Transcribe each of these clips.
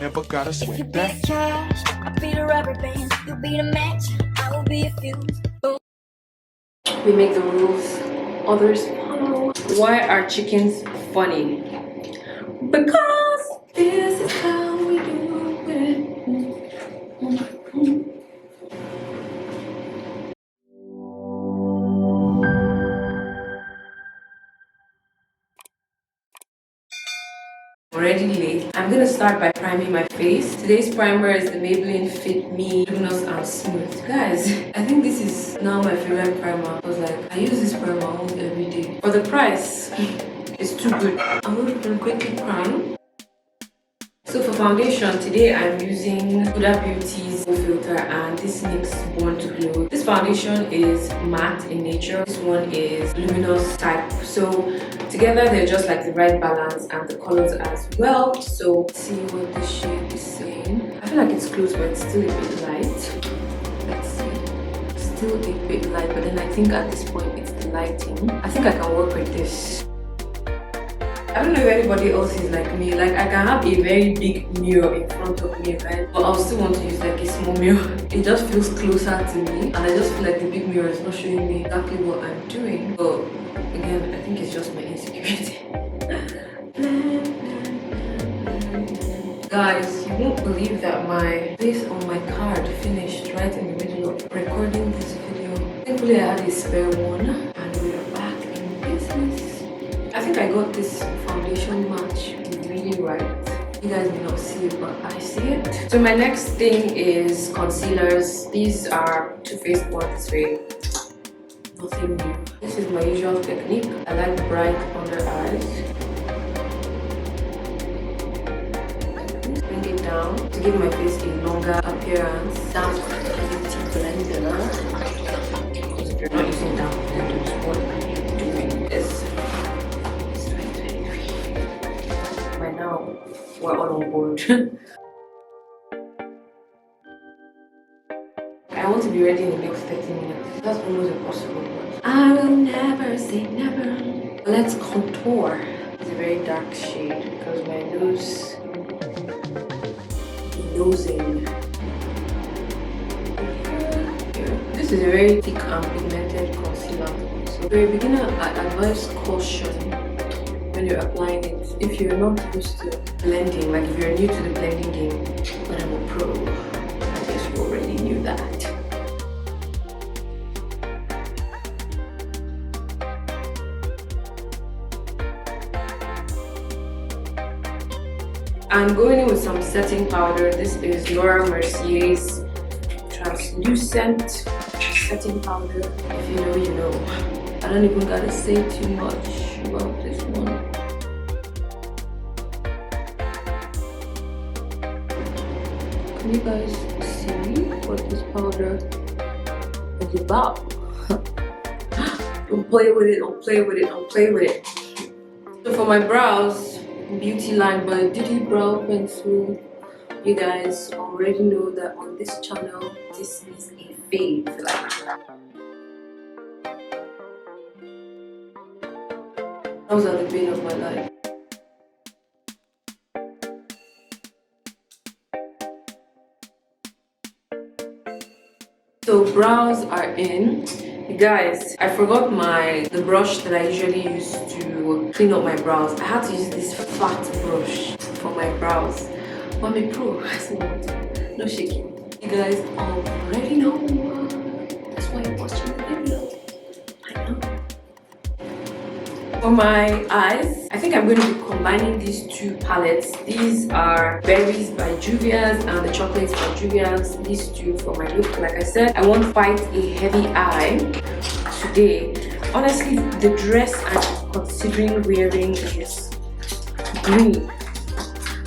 Never gotta If you sweat be the cash, I'll be the rubber band. You'll be the match, I will be a fuse. We make the rules, others follow. Why are chickens funny? Because this is how we do it. Already late. I'm gonna start by priming my face. Today's primer is the Maybelline Fit Me Luminous and Smooth. Guys, I think this is now my favorite primer. I was like, I use this primer almost every day. For the price, it's too good. I'm going to quickly prime. So for foundation, today I'm using Huda Beauty's filter and this NYX Born to Glow. This foundation is matte in nature. This one is luminous type. So together they're just like the right balance and the colors as well. So let's see what the shade is saying. I feel like it's close, but it's still a bit light. Let's see. Still a bit light, but then I think at this point it's the lighting. I think I can work with this. I don't know if anybody else is like me. Like I can have a very big mirror in front of me, right? But I'll still want to use like a small mirror. It just feels closer to me, and I just feel like the big mirror is not showing me exactly what I'm doing. But again, I think it's just my insecurity. Guys, you won't believe that my face on my card finished right in the middle of recording this video. Thankfully, I had a spare one, and we are back in business. I think I got this foundation match really right. You guys may not see it, but I see it. So my next thing is concealers. These are Too Faced ones, right? Nothing new. This is my usual technique. I like bright under eyes. Bring it down to give my face a longer appearance. Down beauty blender. If you're not using down blender, what are you doing? This. By now, we're all on board. I want to be ready in the next 30 minutes. That's almost impossible. I will never say never. Let's contour. It's a very dark shade because my nose is nosing. This is a very thick and pigmented concealer. So for a beginner, I advise caution when you're applying it. If you're not used to blending, like if you're new to the blending game, but I'm a pro, I guess you already knew that. I'm going in with some setting powder. This is Laura Mercier's translucent setting powder. If you know, you know. I don't even gotta say too much about this one. Can you guys see what this powder is about? Don't play with it, don't play with it, don't play with it. So for my brows, Beauty Line by Diddy Brow Pencil. You guys already know that on this channel, this is a fave. Those are the bane of my life. So brows are in. You guys, I forgot the brush that I usually use to clean up my brows. I had to use this fat brush for my brows. But I'm a pro, so no shaking. You guys already know. That's why you're watching the video. I know. For my eyes, I think I'm going to be combining these two palettes. These are Berries by Juvia's and the Chocolates by Juvia's. These two for my look. Like I said, I want quite a heavy eye today. Honestly, the dress I'm considering wearing is green.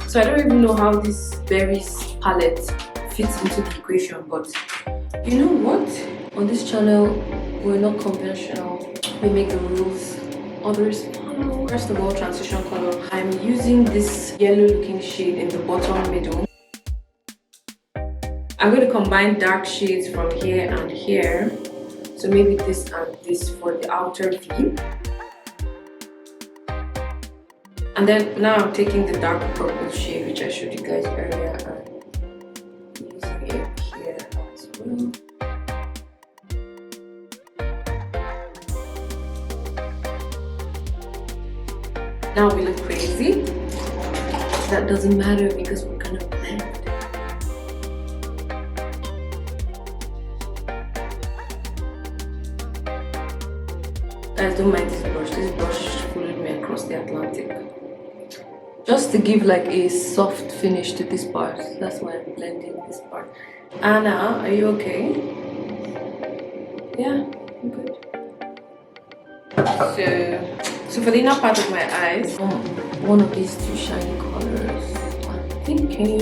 So I don't even know how this Berries palette fits into the equation, but you know what? On this channel, we're not conventional. We make the rules, others follow. First of all, transition color. I'm using this yellow looking shade in the bottom middle. I'm going to combine dark shades from here and here. So maybe this and this for the outer V. And then now I'm taking the dark purple shade which I showed you guys earlier. Now we look crazy. That doesn't matter because we're gonna blend. Guys, don't mind this brush. This brush followed me across the Atlantic. Just to give like a soft finish to this part. That's why I'm blending this part. Anna, are you okay? Yeah, I'm good. So for the inner part of my eyes, one of these two shiny colors. I'm thinking.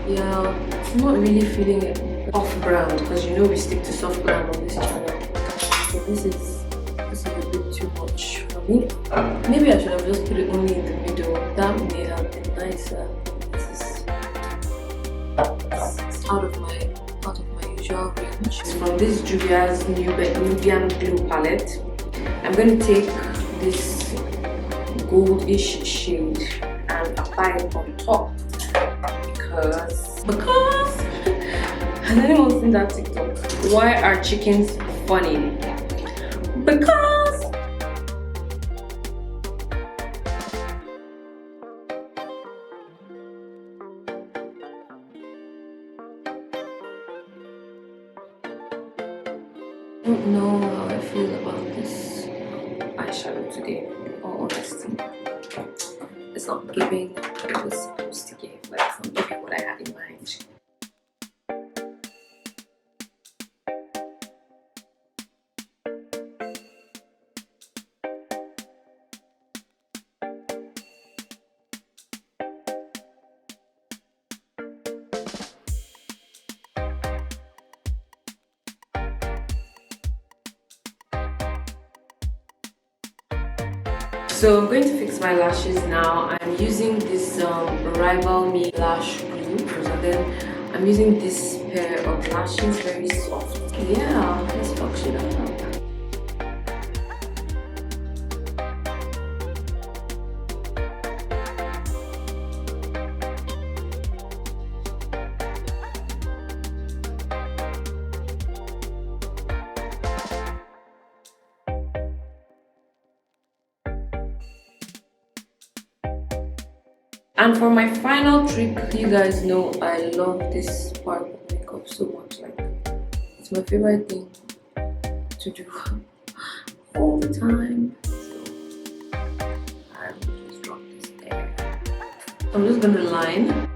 Yeah, I'm not really feeling it off-brand because you know we stick to soft brand on this channel. So this is a bit too much for me. Maybe I should have just put it only in the middle. That may have been nicer. It's out of my usual range. It's from this Juvia's Nubian Blue palette. I'm going to take this goldish shade and apply it on top because has anyone seen that TikTok? Why are chickens funny? Because I don't know how I feel about this eyeshadow today, in all honesty. It's not giving what it was supposed to give, like it's not giving what I had in mind. So I'm going to fix my lashes now. I'm using this Rival Me lash glue, and then I'm using this pair of lashes, very soft. Yeah, let's box it up. And for my final trick, you guys know I love this part of makeup so much. Like, it's my favorite thing to do all the time. So I will just drop this there. I'm just gonna line.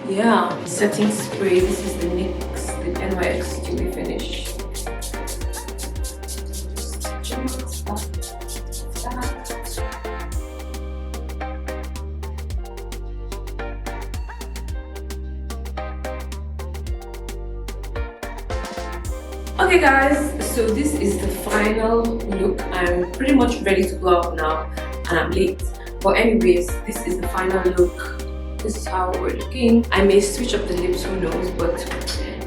Yeah, setting spray. This is the NYX, the NYX Dewy Finish. Okay guys, so this is the final look. I'm pretty much ready to go out now and I'm late. But anyways, this is the final look. This is how we're looking. I may switch up the lips, who knows, but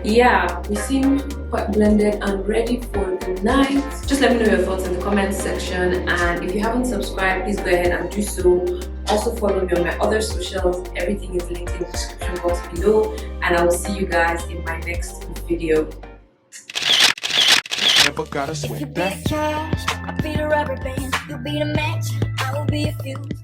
yeah, we seem quite blended and ready for the night. Just let me know your thoughts in the comments section, and if you haven't subscribed, please go ahead and do so. Also follow me on my other socials. Everything is linked in the description box below, and I will see you guys in my next video. Never gotta If you sweat be the cash, I'll be the rubber band. You'll be the match, I will be a fuse.